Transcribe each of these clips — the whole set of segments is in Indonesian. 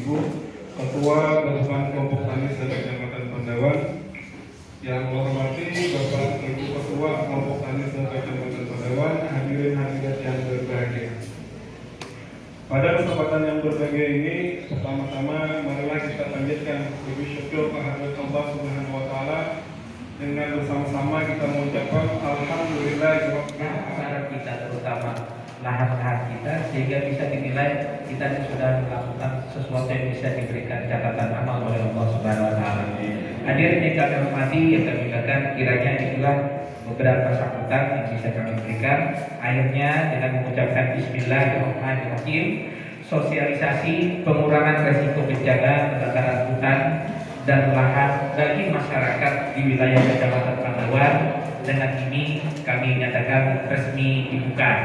Ibu Ketua Gabungan Kelompok Tani Kecamatan Pandawan, yang saya hormati Bapak Ibu Ketua Kelompok Tani Kecamatan Pandawan, hadirin hadirat yang berbahagia. Pada kesempatan yang berbahagia ini, pertama-tama marilah kita panjatkan puji syukur kehadirat Allah Subhanahu wa taala dengan bersama-sama kita mengucapkan alhamdulillah terhadap kita, terutama lahan-lahan kita, sehingga bisa dinilai kita sudah melakukan sesuatu yang bisa diberikan catatan amal oleh Allah Subhanahu wa taala. Hadirin yang kami hormati, yang kami banggakan, kiranya inilah beberapa sambutan yang bisa kami berikan. Akhirnya dengan mengucapkan Bismillahirrahmanirrahim, sosialisasi pengurangan resiko bencana kebakaran hutan dan lahan bagi masyarakat di wilayah Kecamatan Pandawan dengan ini kami nyatakan resmi dibuka.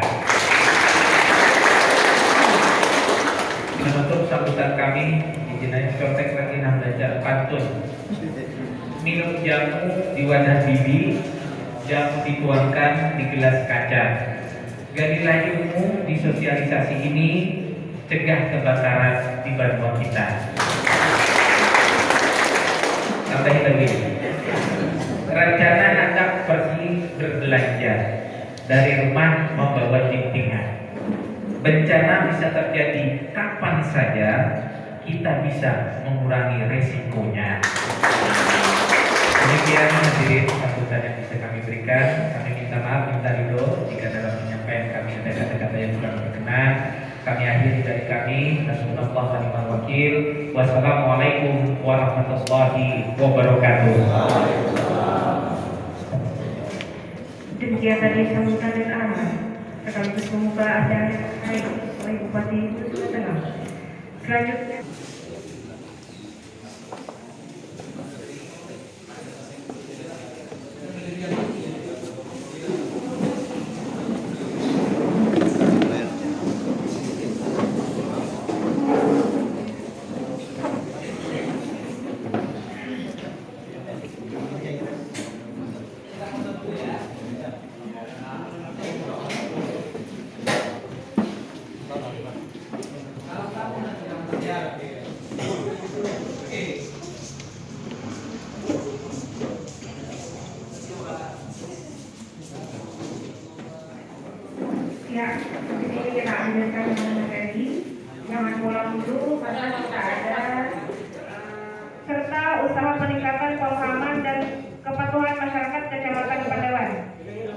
Menutup sambutan kami, izinnya contek lagi belajar pantun. Minum jamu di wadah bibi, jamu dituangkan di gelas kaca. Gadilah ilmu di sosialisasi ini, cegah kebakaran di Bantuan kita. Sampai lagi. Rencana hendak pergi berbelanja, dari rumah membawa jintingan. Bencana bisa terjadi kapan saja, kita bisa mengurangi resikonya. Demikian hadirin sambutan yang bisa kami berikan. Kami minta maaf, minta ridho jika dalam penyampaian kami ada kata-kata yang kurang berkenan. Kami akhiri dari kami. Rasulullah wa ni'mal wakil. Wassalamualaikum warahmatullahi wabarakatuh. Demikian tadi sambutan dan amal sekaligus membuka acara hari oleh Bupati Nusa Tenggara. Selanjutnya ini kita ambilkan materi jangan pulang dulu karena kita ada serta usaha peningkatan pemahaman dan kepatuhan masyarakat Kecamatan Pandawan,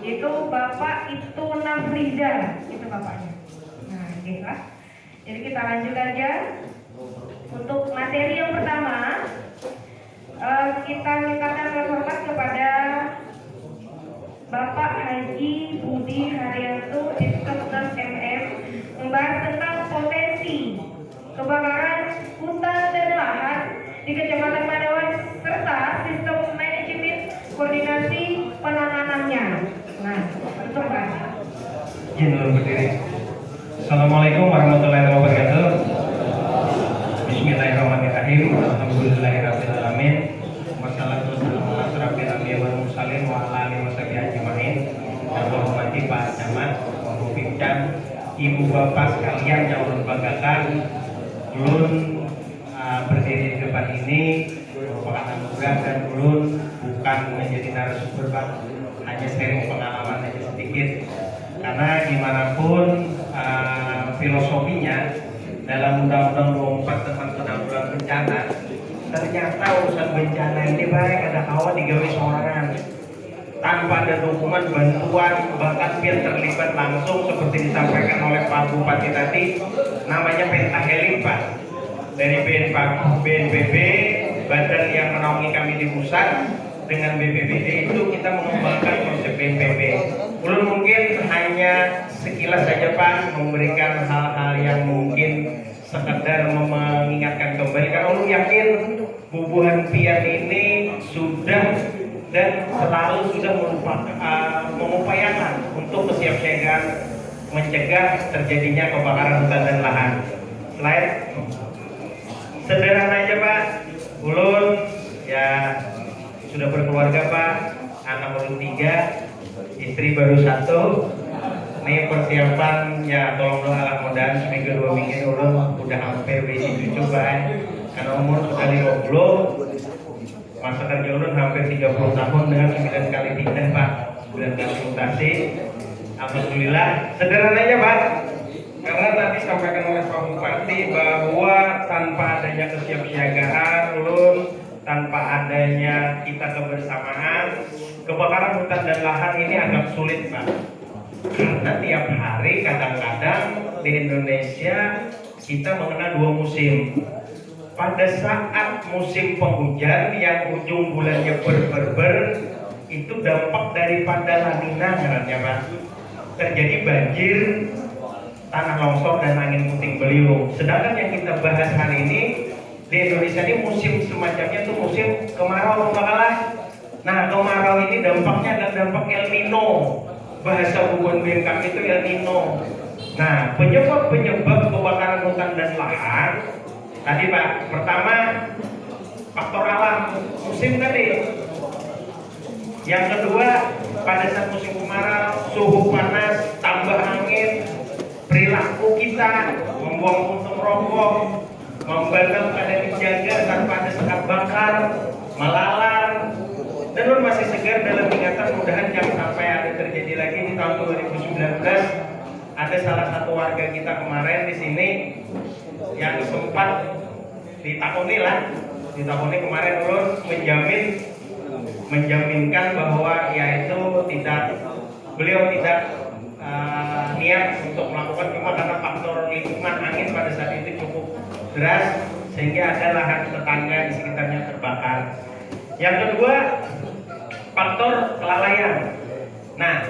yaitu Bapak Itu Nafriza, itu bapaknya. Nah, oke lah. Jadi kita lanjut aja untuk materi yang pertama. Kita mintakan hormat kepada Bapak Haji Budi Haryanto, Dispensas MM, membahas tentang potensi kebakaran hutan dan lahan di Kecamatan Pandawan serta sistem manajemen koordinasi penanganannya. Nah, itu Pak. Izin dulu berdiri. Assalamualaikum warahmatullahi wabarakatuh. Bismillahirrahmanirrahim. Alhamdulillahirabbil alamin. Wassalatu wassalamu ala asyrofil anbiya'i wal mursalin wa ala alihi washabihi ajmain. Yang hormati Pak Camat, Pak Pimcam, Ibu Bapak sekalian yang berbanggakan, ulun berdiri di depan ini merupakan anugerah dan ulun bukan menjadi narasumber Pak, hanya sharing pengalaman aja sedikit. Karena dimanapun filosofinya dalam Undang-Undang 24 tentang penanggulangan bencana, ternyata urusan bencana ini baik ada kawan digawe sorangan tanpa ada dokumen bantuan, bahkan biar terlibat langsung seperti disampaikan oleh Pak Bupati tadi, namanya pentahelix Pak, dari BNPB, badan yang menaungi kami di pusat, dengan BPBD itu kita mengembangkan konsep BNPB. Ulun mungkin hanya sekilas saja Pak memberikan hal-hal yang mungkin sekedar mengingatkan kembali, karena ulun yakin bubuhan pian ini sudah dan selalu sudah mengupayakan untuk kesiapsiagaan mencegah terjadinya kebakaran hutan dan lahan. Slide. Sederhana aja Pak, ulun ya sudah berkeluarga Pak, anak ulun 3, istri baru 1. Ini persiapan ya, tolong doa mudahan seminggu 2 minggu ulun udah sampai WC 7 Pak. Karena umur sudah 50, masa kerja ulun hampir 30 tahun dengan 9 kali pindah Pak, 9 kali mutasi. Alhamdulillah, sederhananya Pak, karena tadi sampaikan oleh Pak Bupati bahwa tanpa adanya kesiapsiagaan ulun, tanpa adanya kita kebersamaan, kebakaran hutan dan lahan ini agak sulit Pak. Karena tiap hari kadang-kadang di Indonesia kita mengenal 2 musim. Pada saat musim penghujan yang ujung bulannya ber itu dampak daripada La Nina ngarannya Pak. Terjadi banjir, tanah longsor dan angin puting beliung. Sedangkan yang kita bahas hari ini di Indonesia ini musim semacamnya tuh musim kemarau kalau nggak kalah. Nah, kemarau ini dampaknya adalah dampak El Nino. Bahasa bukuan BMKG itu El Nino. Nah, penyebab kebakaran hutan dan lahan tadi Pak, pertama faktor alam musim tadi. Yang kedua, pada saat musim kemarau, suhu panas, tambah angin, perilaku kita membuang puntung rokok, membakar pada dijaga tanpa ada sekat bakar, melalar. Dan lu masih segar dalam ingatan, mudahan jangan sampai ada terjadi lagi di tahun 2019. Ada salah satu warga kita kemarin di sini yang sempat ditakoni kemarin ulun menjaminkan bahwa yaitu beliau tidak niat untuk melakukan, cuma karena faktor lingkungan angin pada saat itu cukup deras sehingga ada lahan tetangga di sekitarnya terbakar. Yang kedua, faktor kelalaian. Nah,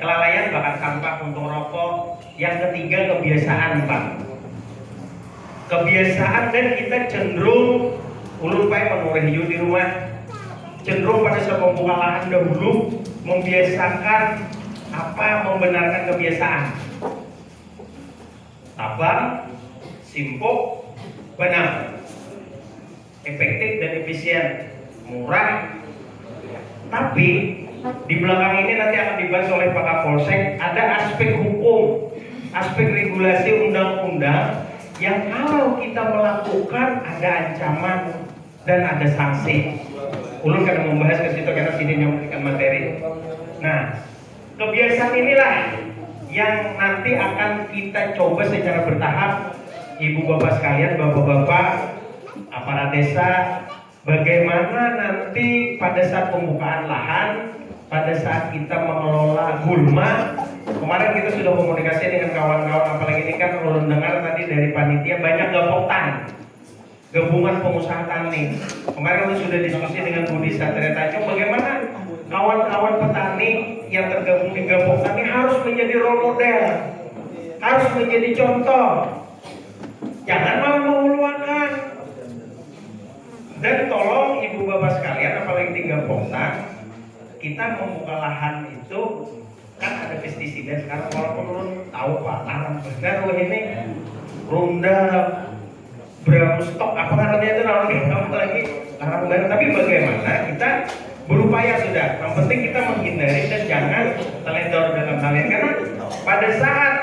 kelalaian bakar sampah, puntung rokok. Yang ketiga, kebiasaan Pak. Kebiasaan dan kita cenderung ulun Pak menurut di rumah cenderung pada saat membuka lahan dahulu membiasakan membenarkan kebiasaan. Tabang, simpuk, benar, efektif dan efisien, murah. Tapi di belakang ini nanti akan dibahas oleh Pak Kapolsek, ada aspek hukum, aspek regulasi undang-undang yang kalau kita melakukan ada ancaman dan ada sanksi. Ulun kadang membahas ke situ karena sini yang memberikan materi. Nah, kebiasaan inilah yang nanti akan kita coba secara bertahap, ibu bapak sekalian, bapak-bapak, aparat desa, bagaimana nanti pada saat pembukaan lahan, pada saat kita mengelola gulma. Kemarin kita sudah komunikasi dengan kawan-kawan, apalagi ini kan ulun dengar tadi dari panitia banyak gaboktan, gabungan pengusaha tani. Kemarin kita sudah diskusi dengan Budi Satria Tanjung, bagaimana kawan-kawan petani yang tergabung di gaboktan ini harus menjadi role model, harus menjadi contoh. Jangan mau uluanan. Dan tolong ibu bapak sekalian, apalagi di gaboktan, kita membuka lahan itu kan ada pestisida sekarang, walaupun ulun tahu Pak larang benar ini ronda berapa stok apa namanya itu lagi larang benar. Tapi bagaimana kita berupaya sudah, yang penting kita menghindari dan jangan teledor dalam hal ini, karena pada saat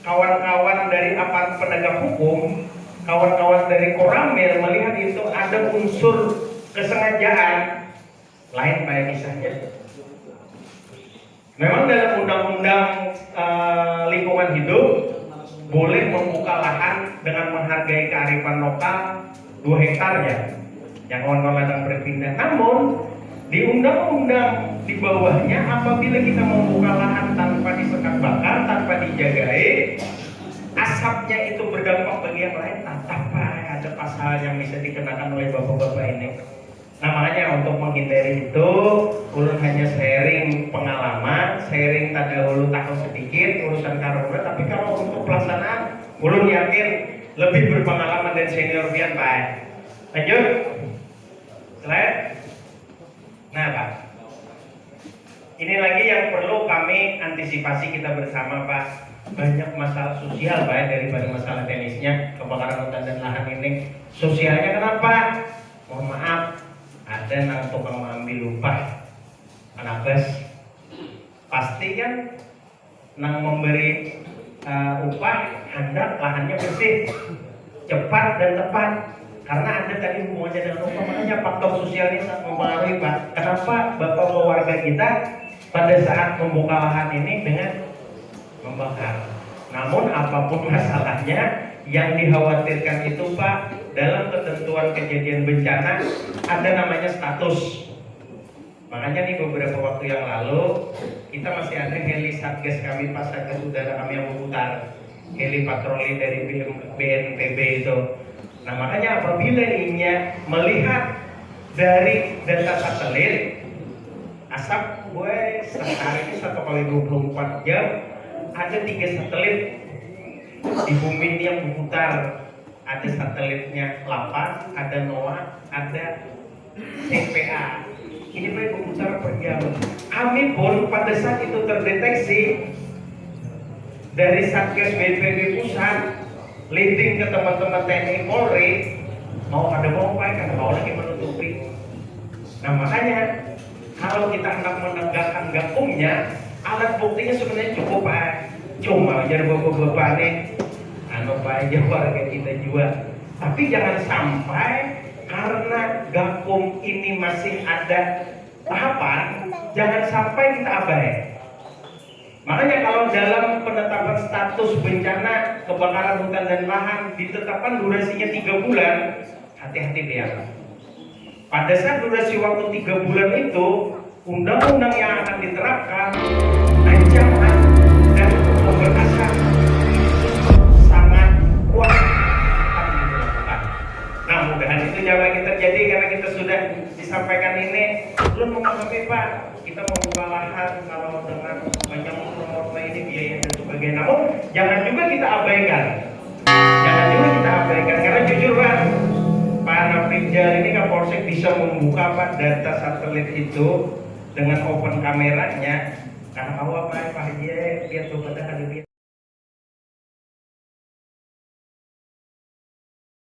kawan-kawan dari aparat penegak hukum, kawan-kawan dari Koramil melihat itu ada unsur kesengajaan, lain kayak kisahnya. Memang dalam undang-undang lingkungan hidup boleh membuka lahan dengan menghargai kearifan lokal 2 hektar ya, yang kawan-kawan ladang berpindah. Namun di undang-undang di bawahnya, apabila kita membuka lahan tanpa disekat bakar, tanpa dijagai, asapnya itu berdampak bagi yang lain, ada pasal yang bisa dikenakan oleh bapak-bapak ini. Nah, makanya untuk menghindari itu, ulun hanya sharing pengalaman, sharing tadahulu tahu sedikit urusan karhutla, tapi kalau untuk pelaksanaan, ulun yakin lebih berpengalaman dan senior pian Pak. Lanjut, slide. Nah Pak, ini lagi yang perlu kami antisipasi kita bersama Pak. Banyak masalah sosial Pak daripada masalah teknisnya, kebakaran hutan dan lahan ini. Sosialnya kenapa? Mohon maaf, ada yang tukang mengambil upah anak bes, pasti kan nang memberi upah hendak lahannya bersih, cepat dan tepat. Karena ada tadi hubungannya dengan upah, makanya faktor sosial ini sangat mempengaruhi Pak. Kenapa Bapak warga kita pada saat membuka lahan ini dengan membakar? Namun apapun masalahnya, yang dikhawatirkan itu Pak, dalam ketentuan kejadian bencana ada namanya status. Makanya nih beberapa waktu yang lalu kita masih ada heli satgas kami pas saja saudara kami yang memutar heli patroli dari BNPB itu. Nah makanya apabila ini melihat dari data satelit, asap gue sehari ini 1 kali 24 jam ada 3 satelit di bumi ini yang berputar. Ada satelitnya Lapas, ada NOAA, ada CPA. Ini baik berputar per jam. Kami pun pada saat itu terdeteksi dari Satgas BNPB pusat, leading ke teman-teman TNI Polri, mau apa karena mau lagi menutupi. Nah makanya kalau kita hendak menegakkan gakumnya, alat buktinya sebenarnya cukup Pak. Cuma jadi bapak-bapak nih, Pak aja warga kita juga. Tapi jangan sampai karena gakum ini masih ada tahapan, jangan sampai kita abai. Makanya kalau dalam penetapan status bencana kebakaran hutan dan lahan ditetapkan durasinya 3 bulan, hati-hati dia. Pada saat durasi waktu 3 bulan itu, undang-undang yang akan diterapkan, ancaman dan pemberkasan sangat kuat akan dilakukan. Nah mudahan itu jangan yang terjadi karena kita sudah disampaikan ini. Belum mengalami Pak, kita mau buka lahan kalau dengan banyak nomor ini biaya dan sebagainya. Namun jangan juga kita abaikan. Jangan juga kita abaikan karena jujur Pak, Pak Naprijal ini Kapolsek bisa membuka Pak data satelit itu dengan open kameranya. Karena awal Pak Haji lihat tuh pada kali